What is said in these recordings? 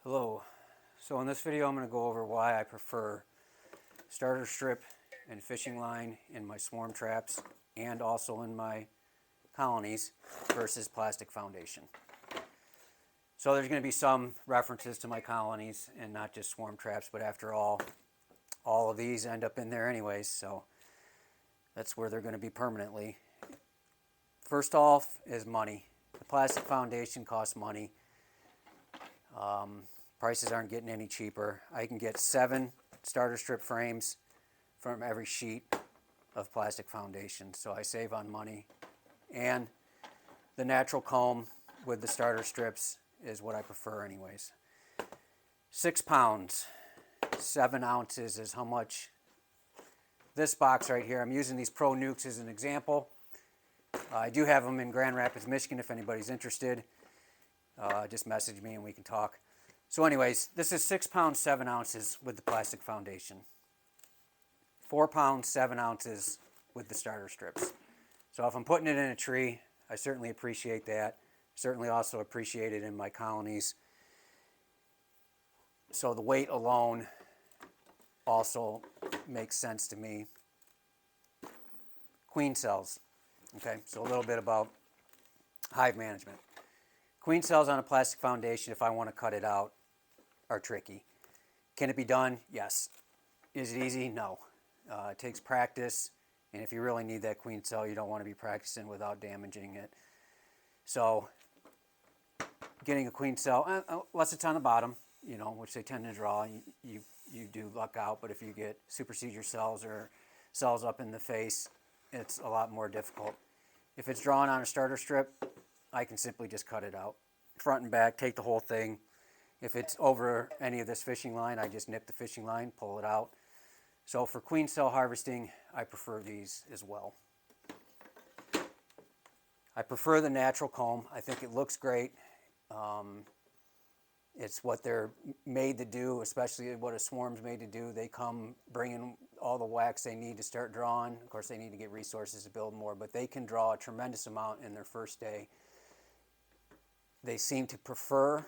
Hello. So in this video I'm going to go over why I prefer starter strip and fishing line in my swarm traps and also in my colonies versus plastic foundation. So there's going to be some references to my colonies and not just swarm traps, but after all of these end up in there anyways, so that's where they're going to be permanently. First off is money. The plastic foundation costs money. Prices aren't getting any cheaper. I can get 7 starter strip frames from every sheet of plastic foundation, so I save on money. And the natural comb with the starter strips is what I prefer anyways. 6 pounds, 7 ounces is how much this box right here. I'm using these Pro Nukes as an example. I do have them in Grand Rapids, Michigan if anybody's interested. Just message me and we can talk. So anyways, this is 6 pounds, 7 ounces with the plastic foundation. 4 pounds, 7 ounces with the starter strips. So if I'm putting it in a tree, I certainly appreciate that. Certainly also appreciate it in my colonies. So the weight alone also makes sense to me. Queen cells. Okay, so a little bit about hive management. Queen cells on a plastic foundation, if I want to cut it out, are tricky. Can it be done? Yes. Is it easy? No. It takes practice, and if you really need that queen cell, you don't want to be practicing without damaging it. So getting a queen cell, unless it's on the bottom, which they tend to draw, you do luck out, but if you get supersedure cells or cells up in the face, it's a lot more difficult. If it's drawn on a starter strip, I can simply just cut it out. Front and back, take the whole thing. If it's over any of this fishing line, I just nip the fishing line, pull it out. So for queen cell harvesting, I prefer these as well. I prefer the natural comb. I think it looks great. It's what they're made to do, especially what a swarm's made to do. They come bringing all the wax they need to start drawing. Of course, they need to get resources to build more, but they can draw a tremendous amount in their first day. They seem to prefer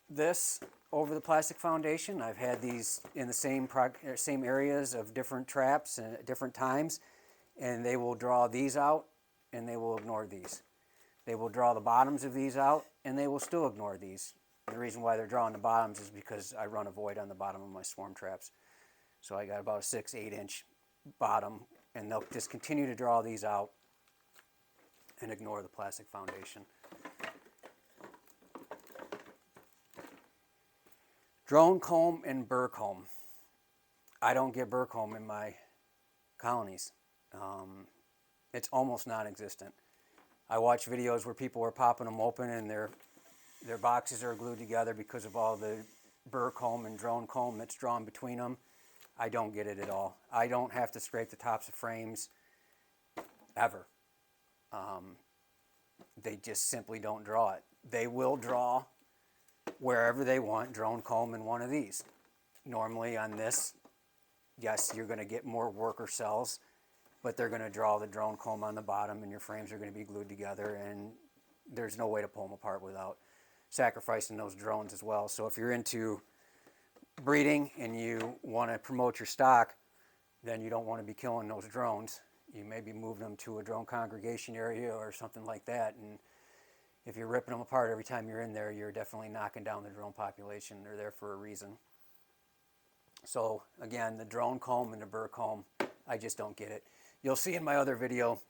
this over the plastic foundation. I've had these in the same areas of different traps and at different times, and they will draw these out and they will ignore these. They will draw the bottoms of these out and they will still ignore these. And the reason why they're drawing the bottoms is because I run a void on the bottom of my swarm traps. So I got about a 6-8 inch bottom, and they'll just continue to draw these out and ignore the plastic foundation. Drone comb and burr comb. I don't get burr comb in my colonies. It's almost non-existent. I watch videos where people are popping them open and their boxes are glued together because of all the burr comb and drone comb that's drawn between them. I don't get it at all. I don't have to scrape the tops of frames ever. They just simply don't draw it. They will draw wherever they want drone comb in one of these. Normally on this, yes, you're going to get more worker cells, but they're going to draw the drone comb on the bottom and your frames are going to be glued together, and there's no way to pull them apart without sacrificing those drones as well. So if you're into breeding and you want to promote your stock, then you don't want to be killing those drones. You maybe move them to a drone congregation area or something like that, and if you're ripping them apart every time you're in there, you're definitely knocking down the drone population. They're there for a reason. So again, the drone comb and the burr comb, I just don't get it. You'll see in my other video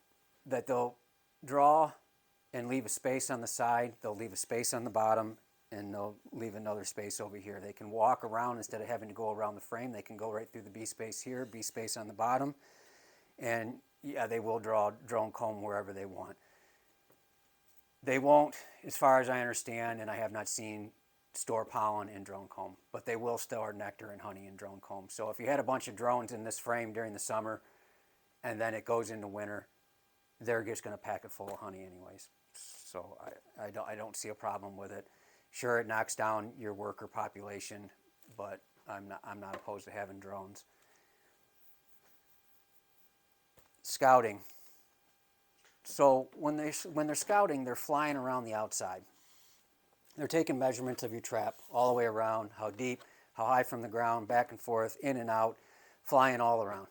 that they'll draw and leave a space on the side, they'll leave a space on the bottom, and they'll leave another space over here. They can walk around instead of having to go around the frame. They can go right through the B space here, B space on the bottom, and yeah, they will draw drone comb wherever they want. They won't, as far as I understand, and I have not seen, store pollen in drone comb, but they will store nectar and honey in drone comb. So if you had a bunch of drones in this frame during the summer and then it goes into winter, they're just going to pack it full of honey anyways. So I don't see a problem with it. Sure, it knocks down your worker population, but I'm not opposed to having drones. Scouting. So when they're scouting, they're flying around the outside. They're taking measurements of your trap all the way around, how deep, how high from the ground, back and forth, in and out, flying all around.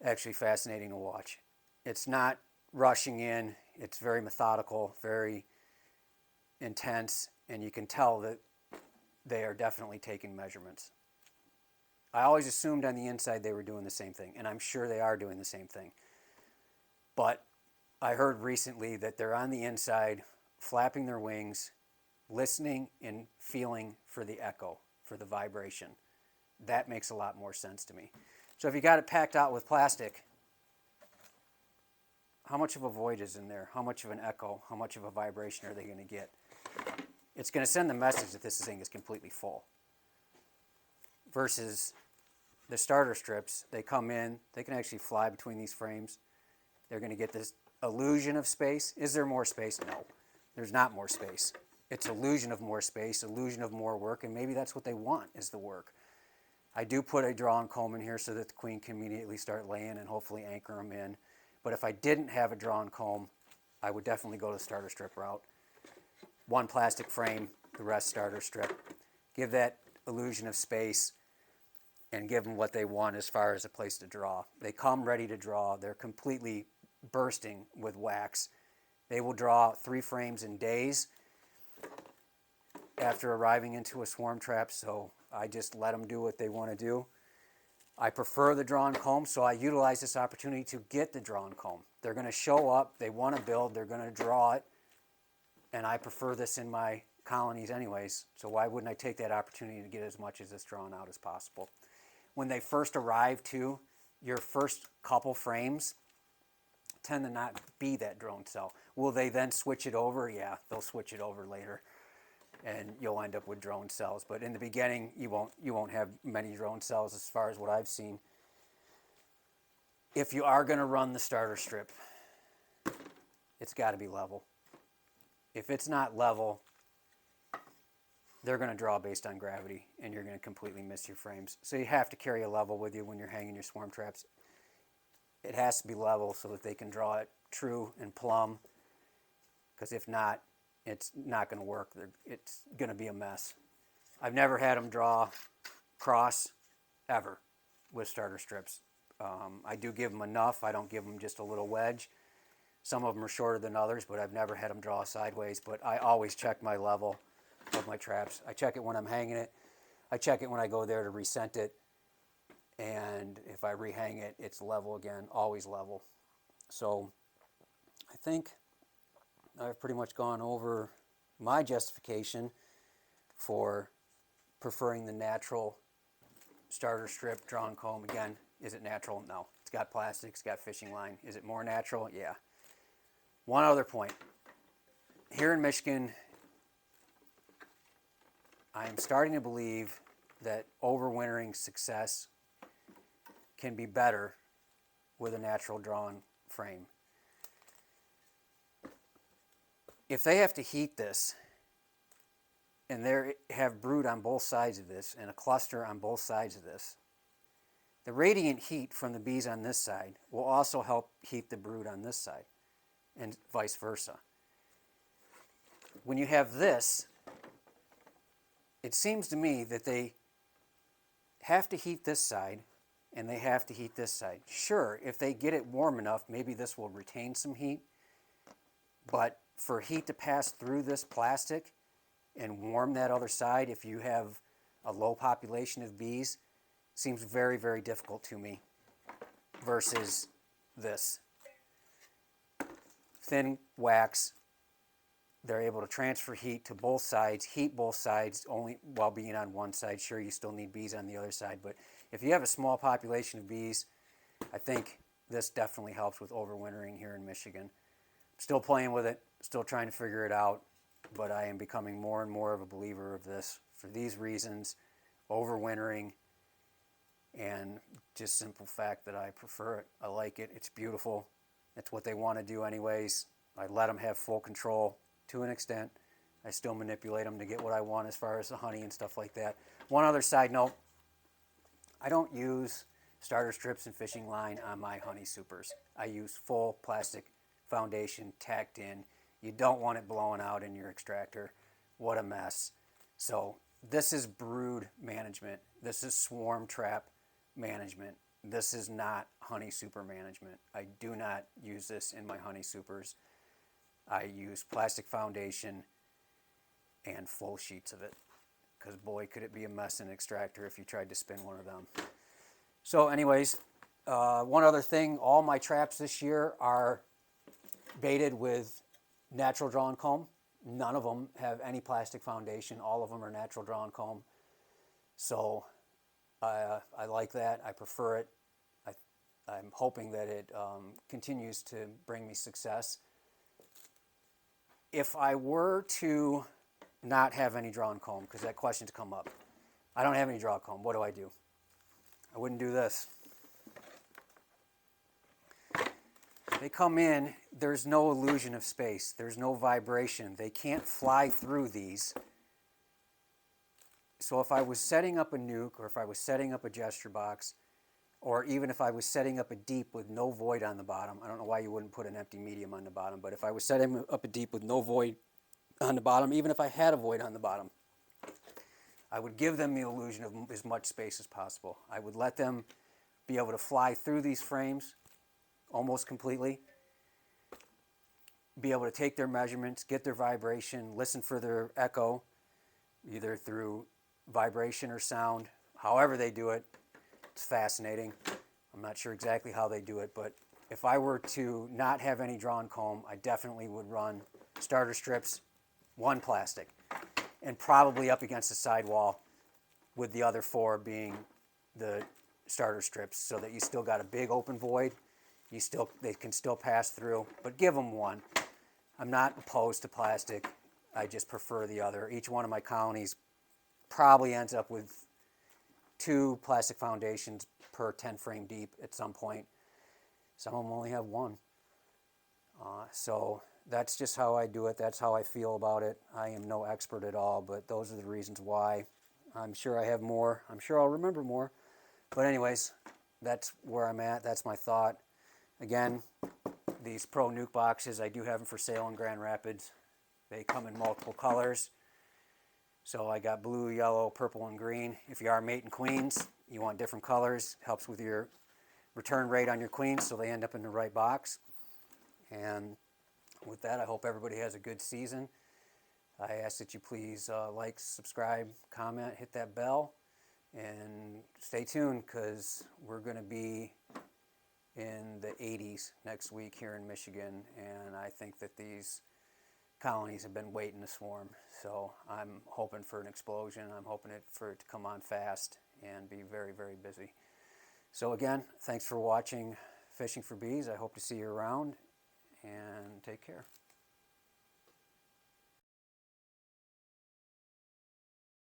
Actually fascinating to watch. It's not rushing in. It's very methodical, very intense, and you can tell that they are definitely taking measurements. I always assumed on the inside they were doing the same thing, and I'm sure they are doing the same thing. But I heard recently that they're on the inside, flapping their wings, listening and feeling for the echo, for the vibration. That makes a lot more sense to me. So if you got it packed out with plastic, how much of a void is in there? How much of an echo? How much of a vibration are they going to get? It's going to send the message that this thing is completely full. Versus the starter strips, they come in, they can actually fly between these frames. They're going to get this illusion of space. Is there more space? No, there's not more space. It's illusion of more space, illusion of more work, and maybe that's what they want is the work. I do put a draw and comb in here so that the queen can immediately start laying and hopefully anchor them in. But if I didn't have a draw and comb, I would definitely go the starter strip route. One plastic frame, the rest starter strip. Give that illusion of space and give them what they want as far as a place to draw. They come ready to draw. They're completely bursting with wax. They will draw 3 frames in days after arriving into a swarm trap, so I just let them do what they want to do. I prefer the draw and comb, so I utilize this opportunity to get the draw and comb. They're going to show up, they want to build, they're going to draw it, and I prefer this in my colonies anyways, so why wouldn't I take that opportunity to get as much of this drawn out as possible? When they first arrive too, your first couple frames tend to not be that drone cell. Will they then switch it over? Yeah, they'll switch it over later, and you'll end up with drone cells. But in the beginning, you won't have many drone cells as far as what I've seen. If you are going to run the starter strip, it's got to be level. If it's not level, they're going to draw based on gravity, and you're going to completely miss your frames. So you have to carry a level with you when you're hanging your swarm traps. It has to be level so that they can draw it true and plumb, because if not, it's not going to work. It's going to be a mess. I've never had them draw cross ever with starter strips. I do give them enough. I don't give them just a little wedge. Some of them are shorter than others, but I've never had them draw sideways. But I always check my level of my traps. I check it when I'm hanging it. I check it when I go there to rescent it. And if I rehang it, it's level again, always level. So I think I've pretty much gone over my justification for preferring the natural starter strip drawn comb. Again, is it natural? No. It's got plastic, it's got fishing line. Is it more natural? Yeah. One other point. Here in Michigan, I am starting to believe that overwintering success can be better with a natural drawn frame. If they have to heat this, and they have brood on both sides of this, and a cluster on both sides of this, the radiant heat from the bees on this side will also help heat the brood on this side, and vice versa. When you have this, it seems to me that they have to heat this side, and they have to heat this side. Sure, if they get it warm enough, maybe this will retain some heat, but for heat to pass through this plastic and warm that other side, if you have a low population of bees, seems very, very difficult to me versus this. Thin wax, they're able to transfer heat to both sides, heat both sides only while being on one side. Sure, you still need bees on the other side, but if you have a small population of bees, I think this definitely helps with overwintering here in Michigan. Still playing with it, still trying to figure it out, but I am becoming more and more of a believer of this for these reasons, overwintering, and just simple fact that I prefer it. I like it. It's beautiful. It's what they want to do anyways. I let them have full control to an extent. I still manipulate them to get what I want as far as the honey and stuff like that. One other side note, I don't use starter strips and fishing line on my honey supers. I use full plastic foundation tacked in. You don't want it blowing out in your extractor what a mess. So this is brood management. This is swarm trap management. This is not honey super management. I do not use this in my honey supers. I use plastic foundation and full sheets of it, because boy, could it be a mess in extractor if you tried to spin one of them. So anyways, one other thing, all my traps this year are baited with natural drawn comb. None of them have any plastic foundation. All of them are natural drawn comb. So I like that. I prefer it. I'm hoping that it continues to bring me success. If I were to not have any drawn comb, because that question's come up, I don't have any drawn comb, what do? I wouldn't do this. They come in, there's no illusion of space. There's no vibration. They can't fly through these. So if I was setting up a nuke, or if I was setting up a gesture box, or even if I was setting up a deep with no void on the bottom, I don't know why you wouldn't put an empty medium on the bottom, but if I was setting up a deep with no void on the bottom, even if I had a void on the bottom, I would give them the illusion of as much space as possible. I would let them be able to fly through these frames almost completely, be able to take their measurements, get their vibration, listen for their echo, either through vibration or sound. However they do it, it's fascinating. I'm not sure exactly how they do it, but if I were to not have any drawn comb, I definitely would run starter strips, one plastic, and probably up against the sidewall, with the other 4 being the starter strips, so that you still got a big open void. They can still pass through, but give them one. I'm not opposed to plastic. I just prefer the other. Each one of my colonies probably ends up with 2 plastic foundations per 10 frame deep at some point. Some of them only have 1. So that's just how I do it. That's how I feel about it. I am no expert at all, but those are the reasons why. I'm sure I have more. I'm sure I'll remember more. But anyways, that's where I'm at. That's my thought. Again, these Pro Nuke boxes, I do have them for sale in Grand Rapids. They come in multiple colors. So I got blue, yellow, purple, and green. If you are mating queens, you want different colors. Helps with your return rate on your queens, so they end up in the right box. And with that, I hope everybody has a good season. I ask that you please like, subscribe, comment, hit that bell, and stay tuned, because we're going to be in the 80s next week here in Michigan, and I think that these colonies have been waiting to swarm. So I'm hoping for an explosion. I'm hoping for it to come on fast and be very, very busy. So again, thanks for watching Fishing for Bees. I hope to see you around, and take care.